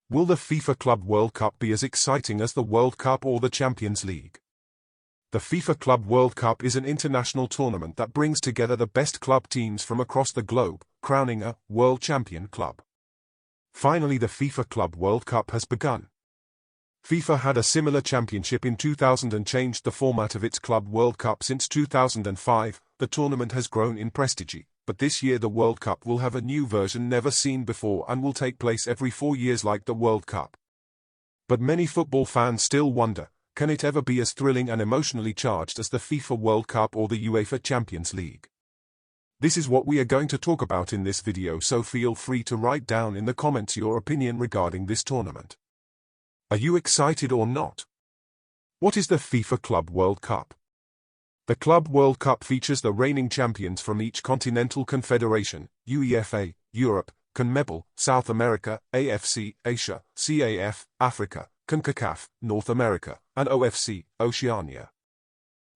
Will the FIFA Club World Cup be as exciting as the World Cup or the Champions League? The FIFA Club World Cup is an international tournament that brings together the best club teams from across the globe, crowning a world champion club. Finally, the FIFA Club World Cup has begun. FIFA had a similar championship in 2000 and changed the format of its Club World Cup since 2005. The tournament has grown in prestige, but this year the World Cup will have a new version never seen before and will take place every 4 years like the World Cup. But many football fans still wonder, can it ever be as thrilling and emotionally charged as the FIFA World Cup or the UEFA Champions League? This is what we are going to talk about in this video, so feel free to write down in the comments your opinion regarding this tournament. Are you excited or not? What is the FIFA Club World Cup? The Club World Cup features the reigning champions from each continental confederation: UEFA, Europe, CONMEBOL, South America, AFC, Asia, CAF, Africa, CONCACAF, North America, and OFC, Oceania.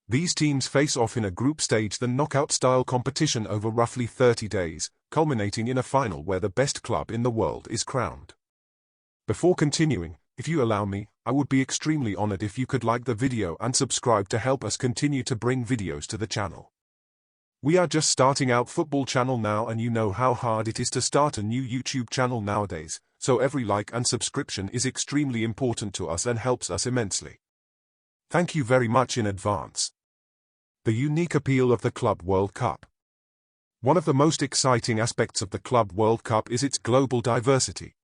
These teams face off in a group stage, the knockout-style competition, over roughly 30 days, culminating in a final where the best club in the world is crowned. Before continuing, if you allow me, I would be extremely honored if you could like the video and subscribe to help us continue to bring videos to the channel. We are just starting out football channel now, and you know how hard it is to start a new YouTube channel nowadays, so every like and subscription is extremely important to us and helps us immensely. Thank you very much in advance. The unique appeal of the Club World Cup. One of the most exciting aspects of the Club World Cup is its global diversity.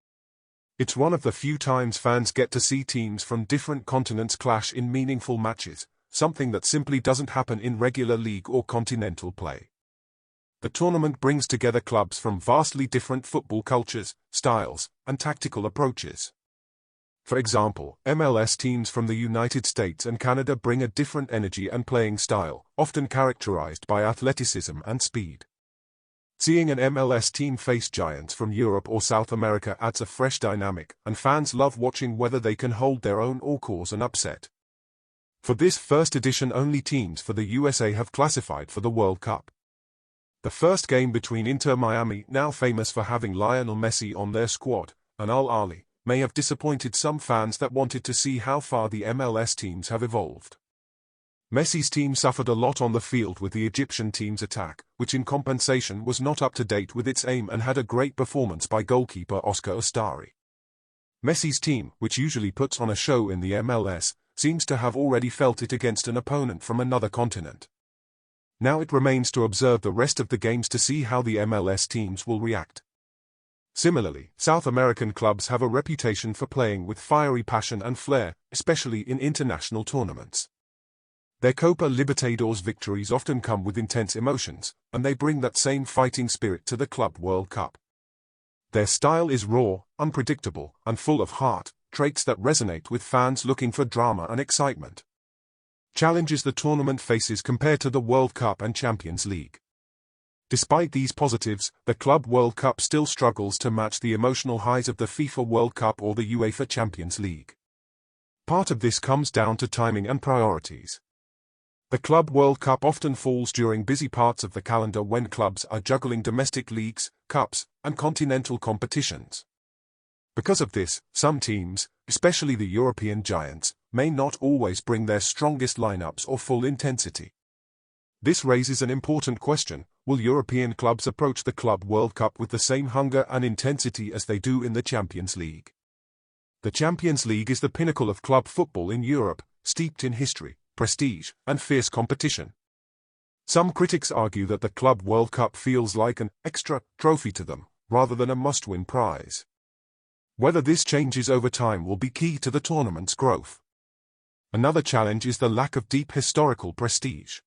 It's one of the few times fans get to see teams from different continents clash in meaningful matches, something that simply doesn't happen in regular league or continental play. The tournament brings together clubs from vastly different football cultures, styles, and tactical approaches. For example, MLS teams from the United States and Canada bring a different energy and playing style, often characterized by athleticism and speed. Seeing an MLS team face giants from Europe or South America adds a fresh dynamic, and fans love watching whether they can hold their own or cause an upset. For this first edition, only teams for the USA have classified for the World Cup. The first game between Inter Miami, now famous for having Lionel Messi on their squad, and Al Ahly, may have disappointed some fans that wanted to see how far the MLS teams have evolved. Messi's team suffered a lot on the field with the Egyptian team's attack, which in compensation was not up to date with its aim and had a great performance by goalkeeper Oscar Ustari. Messi's team, which usually puts on a show in the MLS, seems to have already felt it against an opponent from another continent. Now it remains to observe the rest of the games to see how the MLS teams will react. Similarly, South American clubs have a reputation for playing with fiery passion and flair, especially in international tournaments. Their Copa Libertadores victories often come with intense emotions, and they bring that same fighting spirit to the Club World Cup. Their style is raw, unpredictable, and full of heart, traits that resonate with fans looking for drama and excitement. Challenges the tournament faces compared to the World Cup and Champions League. Despite these positives, the Club World Cup still struggles to match the emotional highs of the FIFA World Cup or the UEFA Champions League. Part of this comes down to timing and priorities. The Club World Cup often falls during busy parts of the calendar when clubs are juggling domestic leagues, cups, and continental competitions. Because of this, some teams, especially the European giants, may not always bring their strongest lineups or full intensity. This raises an important question: will European clubs approach the Club World Cup with the same hunger and intensity as they do in the Champions League? The Champions League is the pinnacle of club football in Europe, steeped in history, prestige, and fierce competition. Some critics argue that the Club World Cup feels like an extra trophy to them, rather than a must-win prize. Whether this changes over time will be key to the tournament's growth. Another challenge is the lack of deep historical prestige.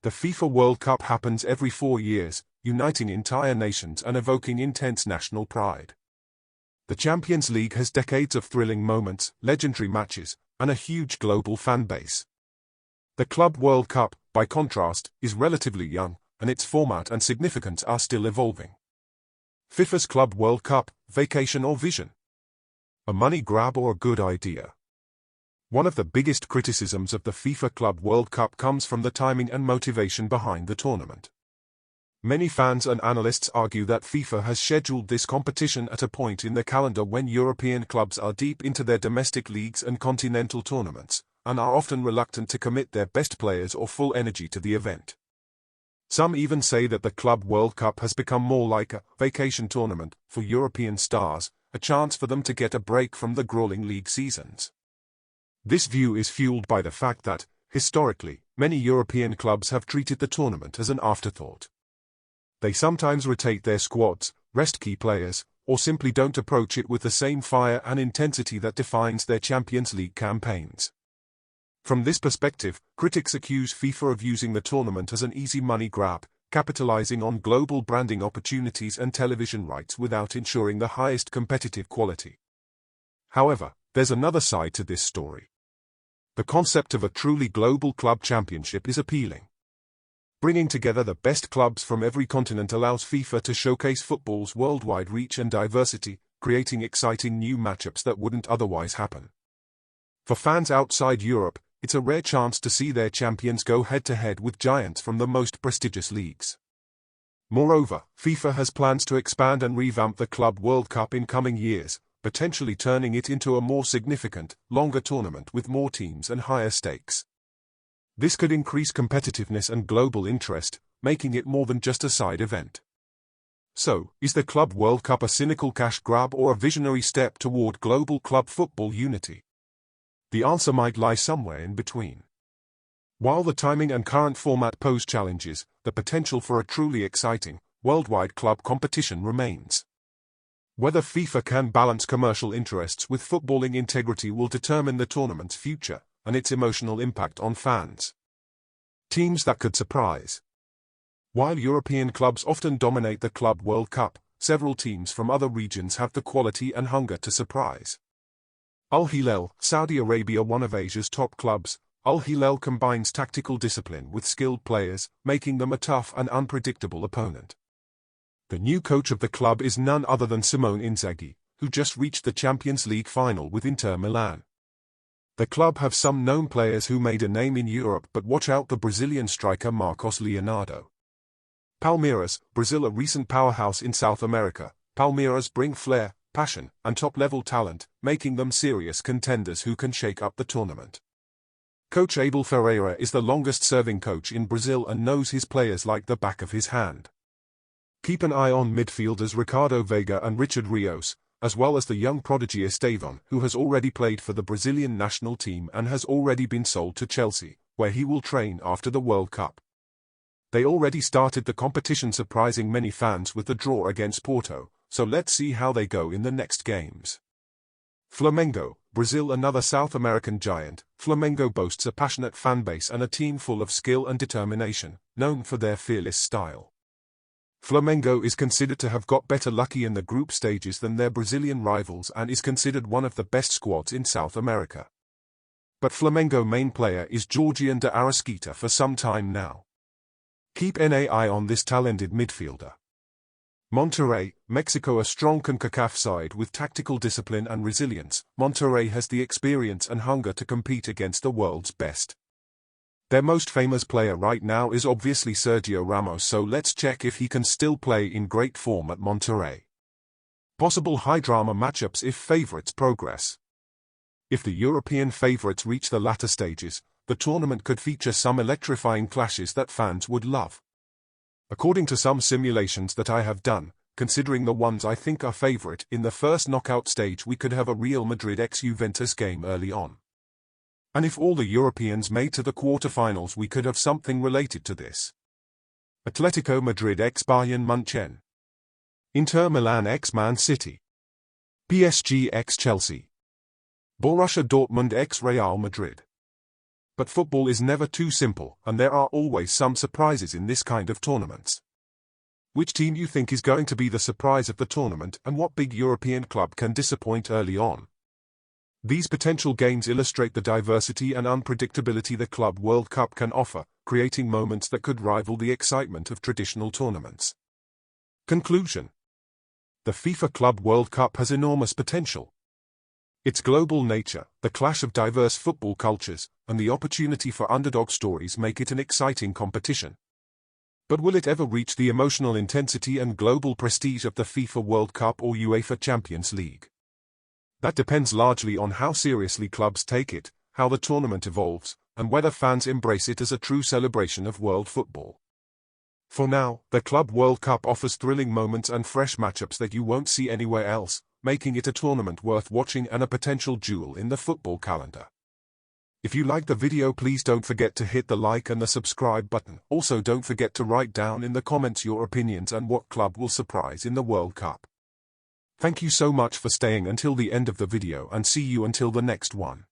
The FIFA World Cup happens every 4 years, uniting entire nations and evoking intense national pride. The Champions League has decades of thrilling moments, legendary matches, and a huge global fan base. The Club World Cup, by contrast, is relatively young, and its format and significance are still evolving. FIFA's Club World Cup, vacation or vision? A money grab or a good idea? One of the biggest criticisms of the FIFA Club World Cup comes from the timing and motivation behind the tournament. Many fans and analysts argue that FIFA has scheduled this competition at a point in the calendar when European clubs are deep into their domestic leagues and continental tournaments, and are often reluctant to commit their best players or full energy to the event. Some even say that the Club World Cup has become more like a vacation tournament for European stars, a chance for them to get a break from the grueling league seasons. This view is fueled by the fact that, historically, many European clubs have treated the tournament as an afterthought. They sometimes rotate their squads, rest key players, or simply don't approach it with the same fire and intensity that defines their Champions League campaigns. From this perspective, critics accuse FIFA of using the tournament as an easy money grab, capitalizing on global branding opportunities and television rights without ensuring the highest competitive quality. However, there's another side to this story. The concept of a truly global club championship is appealing. Bringing together the best clubs from every continent allows FIFA to showcase football's worldwide reach and diversity, creating exciting new matchups that wouldn't otherwise happen. For fans outside Europe, it's a rare chance to see their champions go head-to-head with giants from the most prestigious leagues. Moreover, FIFA has plans to expand and revamp the Club World Cup in coming years, potentially turning it into a more significant, longer tournament with more teams and higher stakes. This could increase competitiveness and global interest, making it more than just a side event. So, is the Club World Cup a cynical cash grab or a visionary step toward global club football unity? The answer might lie somewhere in between. While the timing and current format pose challenges, the potential for a truly exciting, worldwide club competition remains. Whether FIFA can balance commercial interests with footballing integrity will determine the tournament's future and its emotional impact on fans. Teams that could surprise. While European clubs often dominate the Club World Cup, several teams from other regions have the quality and hunger to surprise. Al Hilal, Saudi Arabia, one of Asia's top clubs, Al Hilal combines tactical discipline with skilled players, making them a tough and unpredictable opponent. The new coach of the club is none other than Simone Inzaghi, who just reached the Champions League final with Inter Milan. The club have some known players who made a name in Europe, but watch out the Brazilian striker Marcos Leonardo. Palmeiras, Brazil, a recent powerhouse in South America, Palmeiras bring flair, passion, and top-level talent, making them serious contenders who can shake up the tournament. Coach Abel Ferreira is the longest-serving coach in Brazil and knows his players like the back of his hand. Keep an eye on midfielders Ricardo Veiga and Richard Rios, as well as the young prodigy Estevão, who has already played for the Brazilian national team and has already been sold to Chelsea, where he will train after the World Cup. They already started the competition, surprising many fans with the draw against Porto, so let's see how they go in the next games. Flamengo, Brazil, another South American giant. Flamengo boasts a passionate fanbase and a team full of skill and determination, known for their fearless style. Flamengo is considered to have got better lucky in the group stages than their Brazilian rivals and is considered one of the best squads in South America. But Flamengo main player is Georgian de Arrascaeta for some time now. Keep an eye on this talented midfielder. Monterrey, Mexico, a strong CONCACAF side with tactical discipline and resilience. Monterrey has the experience and hunger to compete against the world's best. Their most famous player right now is obviously Sergio Ramos, so let's check if he can still play in great form at Monterrey. Possible high-drama matchups if favorites progress. If the European favorites reach the latter stages, the tournament could feature some electrifying clashes that fans would love. According to some simulations that I have done, considering the ones I think are favorite, in the first knockout stage we could have a Real Madrid x Juventus game early on. And if all the Europeans made to the quarter-finals, we could have something related to this. Atletico Madrid x Bayern Munich. Inter Milan x Man City. PSG x Chelsea. Borussia Dortmund x Real Madrid. But football is never too simple, and there are always some surprises in this kind of tournaments. Which team do you think is going to be the surprise of the tournament, and what big European club can disappoint early on? These potential games illustrate the diversity and unpredictability the Club World Cup can offer, creating moments that could rival the excitement of traditional tournaments. Conclusion. The FIFA Club World Cup has enormous potential. Its global nature, the clash of diverse football cultures, and the opportunity for underdog stories make it an exciting competition. But will it ever reach the emotional intensity and global prestige of the FIFA World Cup or UEFA Champions League? That depends largely on how seriously clubs take it, how the tournament evolves, and whether fans embrace it as a true celebration of world football. For now, the Club World Cup offers thrilling moments and fresh matchups that you won't see anywhere else, making it a tournament worth watching and a potential jewel in the football calendar. If you liked the video, please don't forget to hit the like and the subscribe button. Also, don't forget to write down in the comments your opinions and what club will surprise in the World Cup. Thank you so much for staying until the end of the video, and see you until the next one.